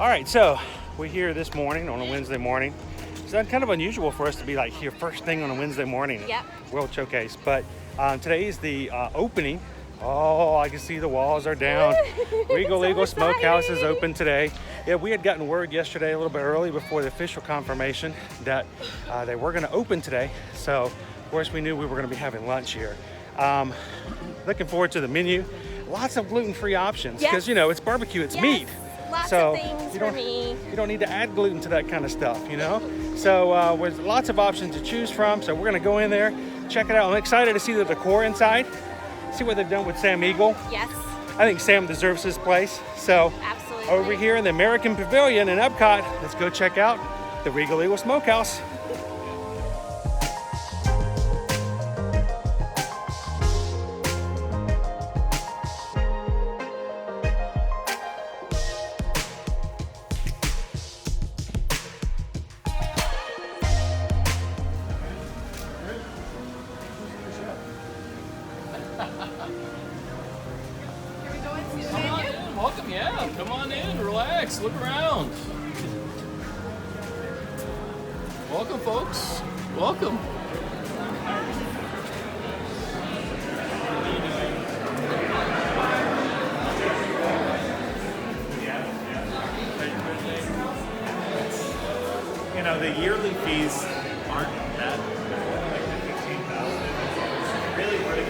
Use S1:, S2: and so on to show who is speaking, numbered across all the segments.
S1: All right, so we're here this morning on a Wednesday morning. It's kind of unusual for us to be like here first thing on a Wednesday morning.
S2: Yep.
S1: World Showcase, but today is the opening. Oh, I can see the walls are down. Regal Eagle Smokehouse is open today. Yeah, we had gotten word yesterday a little bit early before the official confirmation that they were going to open today. So, of course, we knew we were going to be having lunch here. Looking forward to the menu. Lots of gluten-free options because, you know, it's barbecue, it's meat.
S2: Lots
S1: so
S2: of things
S1: you
S2: for
S1: don't,
S2: me.
S1: You don't need to add gluten to that kind of stuff, you know? So there's lots of options to choose from. So we're going to go in there, check it out. I'm excited to see the decor inside. See what they've done with Sam Eagle.
S2: Yes.
S1: I think Sam deserves his place. So
S2: Absolutely.
S1: over here in the American Pavilion in Epcot, let's go check out the Regal Eagle Smokehouse.
S3: Welcome, yeah. Come on in, relax, look around. Welcome, folks. Welcome.
S4: You know, the yearly fees aren't that like the 15,000. Really worth it.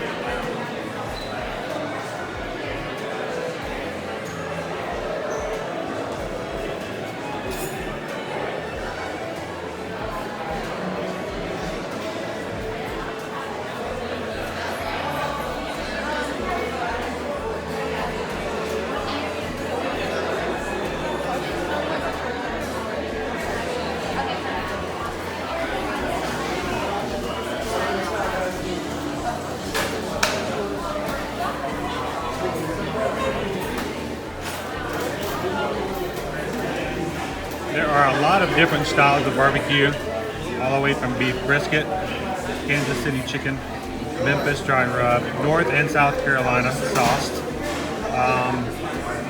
S1: There are a lot of different styles of barbecue, all the way from beef brisket, Kansas City chicken, Memphis Dry Rub, North and South Carolina sauced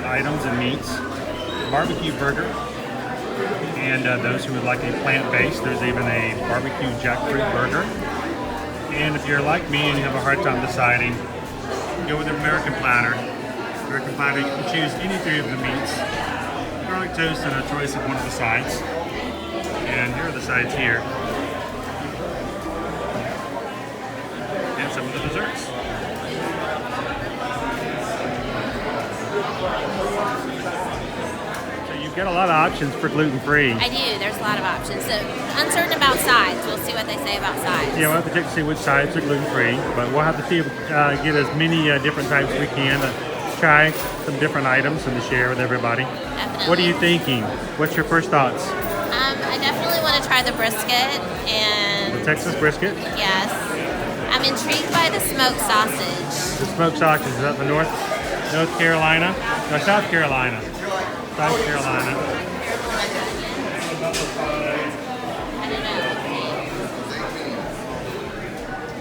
S1: items and meats, barbecue burger, and those who would like a plant-based, there's even a barbecue jackfruit burger. And if you're like me and you have a hard time deciding, go with the American Platter. American Platter, you can choose any three of the meats. Garlic toast and a choice of one of the sides. And here are the sides here. And some of the desserts. So you've got a lot of options for gluten-free.
S2: I do. There's a lot of options. So uncertain about sides. We'll see what they say about sides.
S1: Yeah, we'll have to check to see which sides are gluten-free, but we'll have to see get as many different types as we can to try some different items and to share with everybody.
S2: Definitely.
S1: What are you thinking? What's your first thoughts?
S2: I definitely want to try the brisket and
S1: The Texas brisket?
S2: yes. I'm intrigued by the smoked sausage.
S1: The smoked sausage, is that the North Carolina? No, South Carolina. South Carolina.
S2: I don't know.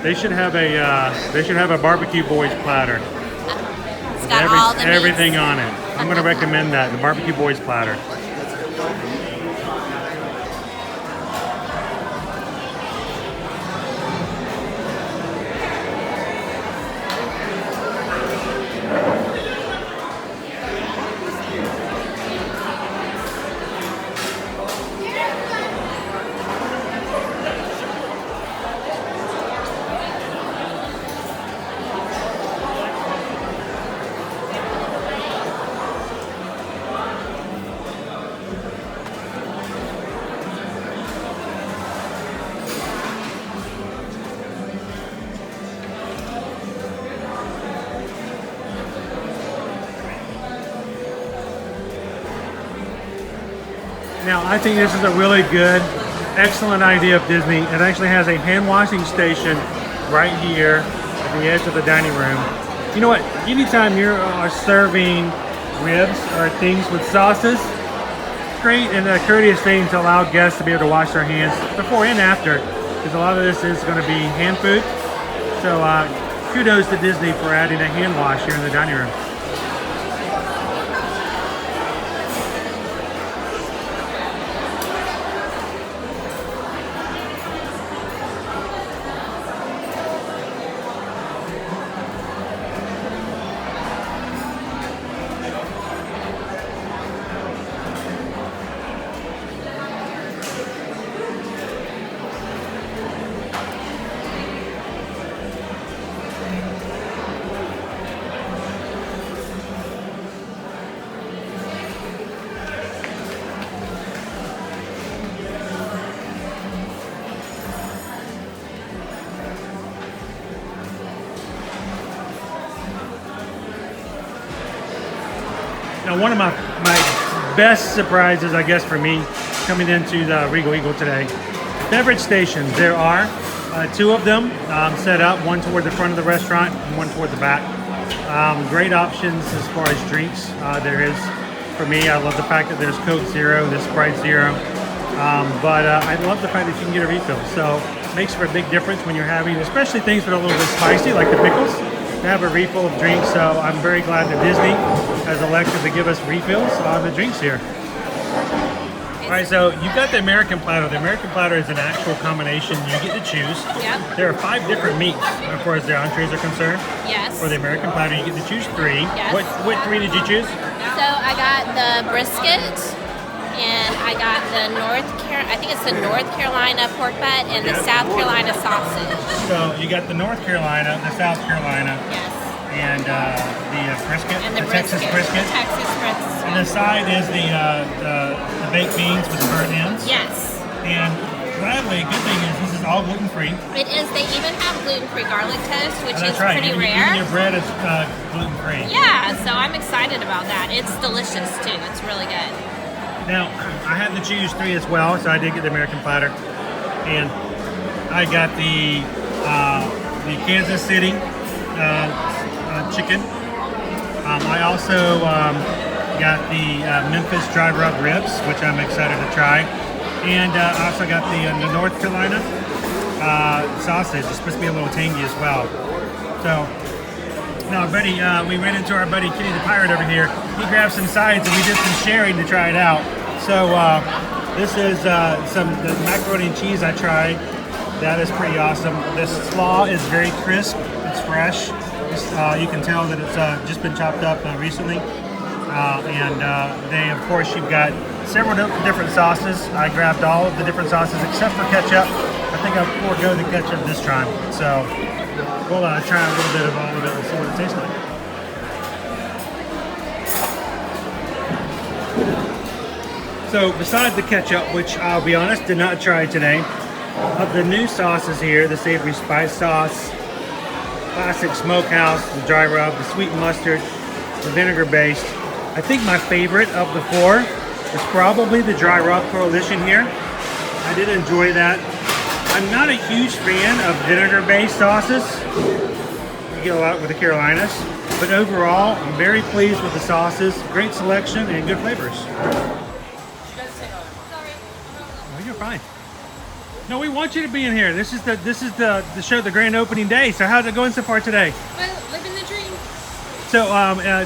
S1: They should have a barbecue boys platter.
S2: It's got all the meats.
S1: Everything on it. I'm going to recommend that, the barbecue boys platter. Now, I think this is a really good, excellent idea of Disney. It actually has a hand washing station right here at the edge of the dining room. You know what? Anytime you are serving ribs or things with sauces, great and a courteous thing to allow guests to be able to wash their hands before and after, because a lot of this is going to be hand food. So kudos to Disney for adding a hand wash here in the dining room. Now, one of my best surprises, I guess, for me, coming into the Regal Eagle today, beverage stations. There are 2 of them set up, one toward the front of the restaurant and one toward the back. Great options as far as drinks. There is, for me, I love the fact that there's Coke Zero, there's Sprite Zero, but I love the fact that you can get a refill. So it makes for a big difference when you're having, especially things that are a little bit spicy, like the pickles, to have a refill of drinks. So I'm very glad that Disney has elected to give us refills on the drinks here. All right, so you've got the American Platter. The American Platter is an actual combination you get to choose.
S2: Yep.
S1: There are 5 different meats, as far as the entrees are concerned.
S2: Yes.
S1: For the American Platter, you get to choose 3.
S2: Yes.
S1: What 3 did you choose?
S2: So I got the brisket, and I got the I think it's the North Carolina pork butt and the South Carolina sausage.
S1: So you got the North Carolina, the South Carolina,
S2: Yes.
S1: and the brisket,
S2: And the
S1: Texas brisket.
S2: Texas brisket.
S1: And the side is the baked beans with the burnt ends.
S2: Yes.
S1: And gladly, good thing is this is all gluten-free.
S2: It is. They even have gluten-free garlic toast, which
S1: That's
S2: is
S1: right.
S2: pretty
S1: Even
S2: rare.
S1: your bread is gluten-free.
S2: Yeah, so I'm excited about that. It's delicious too. It's really good.
S1: Now, I had to choose 3 as well, so I did get the American Platter. And I got the Kansas City chicken. I also got the Memphis Dry Rub Ribs, which I'm excited to try. And I also got the North Carolina sausage. It's supposed to be a little tangy as well. So, now, buddy, we ran into our buddy Kitty the Pirate over here. He grabbed some sides and we did some sharing to try it out. So, this is the macaroni and cheese I tried. That is pretty awesome. This slaw is very crisp. It's fresh. You can tell that it's just been chopped up recently. They, of course, you've got several different sauces. I grabbed all of the different sauces except for ketchup. I think I'll forego the ketchup this time. So we'll try a little bit of all of it and see what it tastes like. So besides the ketchup, which I'll be honest, did not try today, of the new sauces here, the savory spice sauce, classic smokehouse, the dry rub, the sweet mustard, the vinegar based. I think my favorite of the 4 is probably the dry rub coalition here. I did enjoy that. I'm not a huge fan of vinegar based sauces. You get a lot with the Carolinas, but overall, I'm very pleased with the sauces. Great selection and good flavors. Oh, you're fine. No, we want you to be in here. This is the show, the grand opening day. So how's it going so far today?
S2: Well, living the dream.
S1: So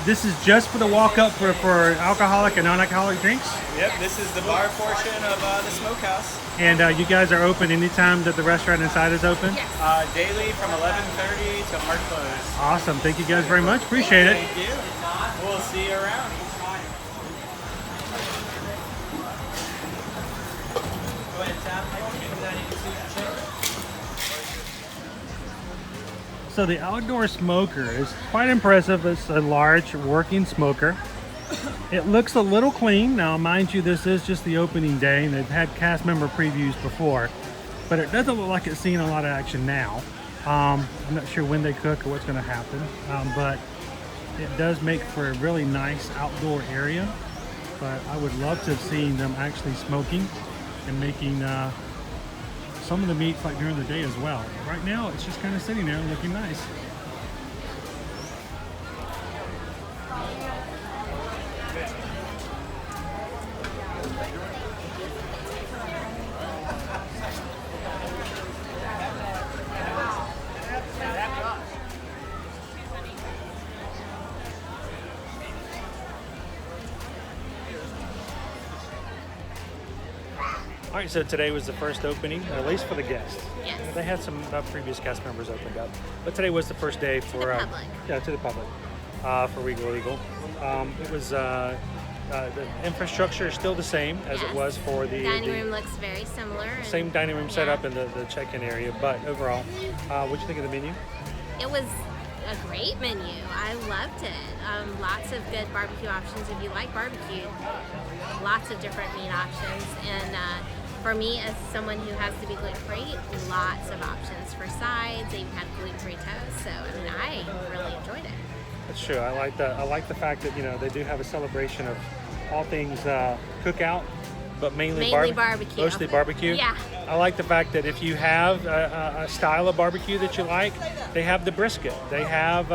S1: this is just for the walk-up for alcoholic and non-alcoholic drinks?
S4: Yep, this is the bar portion of the smokehouse.
S1: And you guys are open anytime that the restaurant inside is open?
S2: Yes.
S4: Daily from 11:30 till our close.
S1: Awesome. Thank you guys very much. Appreciate it.
S4: Thank you. We'll see you around. Go ahead, tap.
S1: So the outdoor smoker is quite impressive. It's a large working smoker. It looks a little clean. Now, mind you, this is just the opening day and they've had cast member previews before, but it doesn't look like it's seeing a lot of action now. I'm not sure when they cook or what's going to happen, but it does make for a really nice outdoor area. But I would love to have seen them actually smoking and making some of the meats like during the day as well. Right now, it's just kind of sitting there looking nice. All right, so today was the first opening, at least for the guests.
S2: Yes.
S1: They had some previous cast members opened up, but today was the first day for
S2: the public.
S1: to the public for Regal Eagle. It was the infrastructure is still the same as it was for the
S2: dining room looks very similar.
S1: same dining room setup in the check-in area. But overall, what'd you think of the menu?
S2: It was a great menu. I loved it. Lots of good barbecue options if you like barbecue. Lots of different meat options, and for me, as someone who has to be gluten-free, lots of options for sides. They even had gluten-free toast, so I mean, I really enjoyed it.
S1: That's true. I like that. I like the fact that, you know, they do have a celebration of all things cookout, but mainly
S2: barbecue.
S1: Mostly barbecue.
S2: Yeah.
S1: I like the fact that if you have a style of barbecue that you like, they have the brisket. They have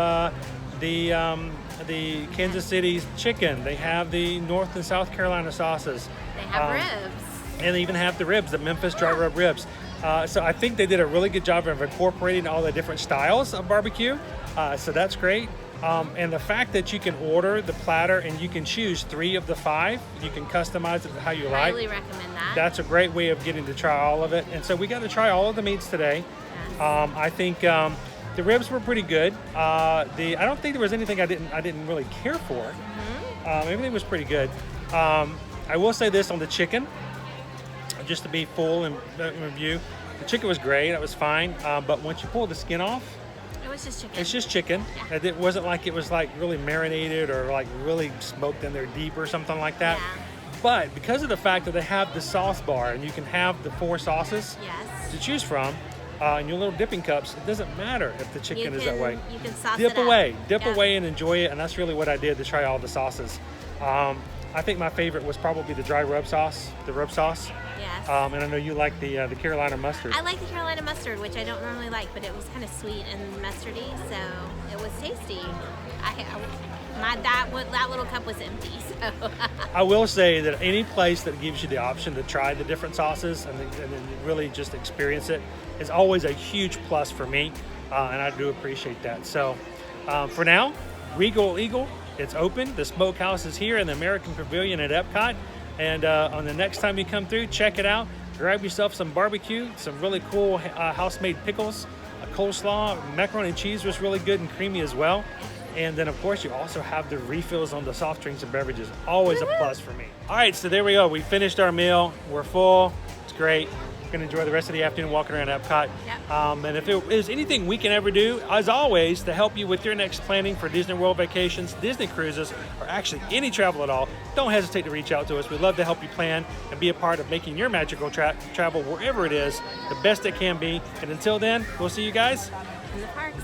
S1: the Kansas City chicken. They have the North and South Carolina sauces.
S2: They have ribs.
S1: And they even have the ribs, the Memphis Dry Rub Ribs. So I think they did a really good job of incorporating all the different styles of barbecue. So that's great. And the fact that you can order the platter and you can choose 3 of the 5, you can customize it how you like.
S2: Highly recommend that.
S1: That's a great way of getting to try all of it. And so we got to try all of the meats today.
S2: Yes.
S1: I think the ribs were pretty good. I don't think there was anything I didn't really care for.
S2: Mm-hmm.
S1: Everything was pretty good. I will say this on the chicken, just to be full in review. The chicken was great. It was fine. But once you pull the skin off,
S2: It was just chicken.
S1: it's just chicken.
S2: Yeah.
S1: It wasn't like it was like really marinated or like really smoked in there deep or something like that.
S2: Yeah.
S1: But because of the fact that they have the sauce bar and you can have the 4 sauces
S2: Yes.
S1: to choose from in your little dipping cups, it doesn't matter if the chicken is that way.
S2: You can sauce
S1: Dip
S2: it up.
S1: away, dip
S2: Yeah.
S1: away and enjoy it. And that's really what I did to try all the sauces. I think my favorite was probably the dry rub sauce, the rub sauce.
S2: Yes.
S1: And I know you like the Carolina mustard.
S2: I like the Carolina mustard, which I don't normally like, but it was kind of sweet and mustardy, so it was tasty. That little cup was empty, so.
S1: I will say that any place that gives you the option to try the different sauces and then really just experience it is always a huge plus for me, and I do appreciate that. So for now, Regal Eagle, it's open. The smokehouse is here in the American Pavilion at Epcot, and on the next time you come through, check it out. Grab yourself some barbecue, some really cool house-made pickles, a coleslaw, macaroni and cheese was really good and creamy as well. And then, of course, you also have the refills on the soft drinks and beverages. Always a plus for me. All right, so there we go. We finished our meal. We're full. It's great. We're going to enjoy the rest of the afternoon walking around Epcot.
S2: Yep.
S1: And if there is anything we can ever do, as always, to help you with your next planning for Disney World vacations, Disney cruises, or actually any travel at all, don't hesitate to reach out to us. We'd love to help you plan and be a part of making your magical travel wherever it is the best it can be. And until then, we'll see you guys
S2: In the parks.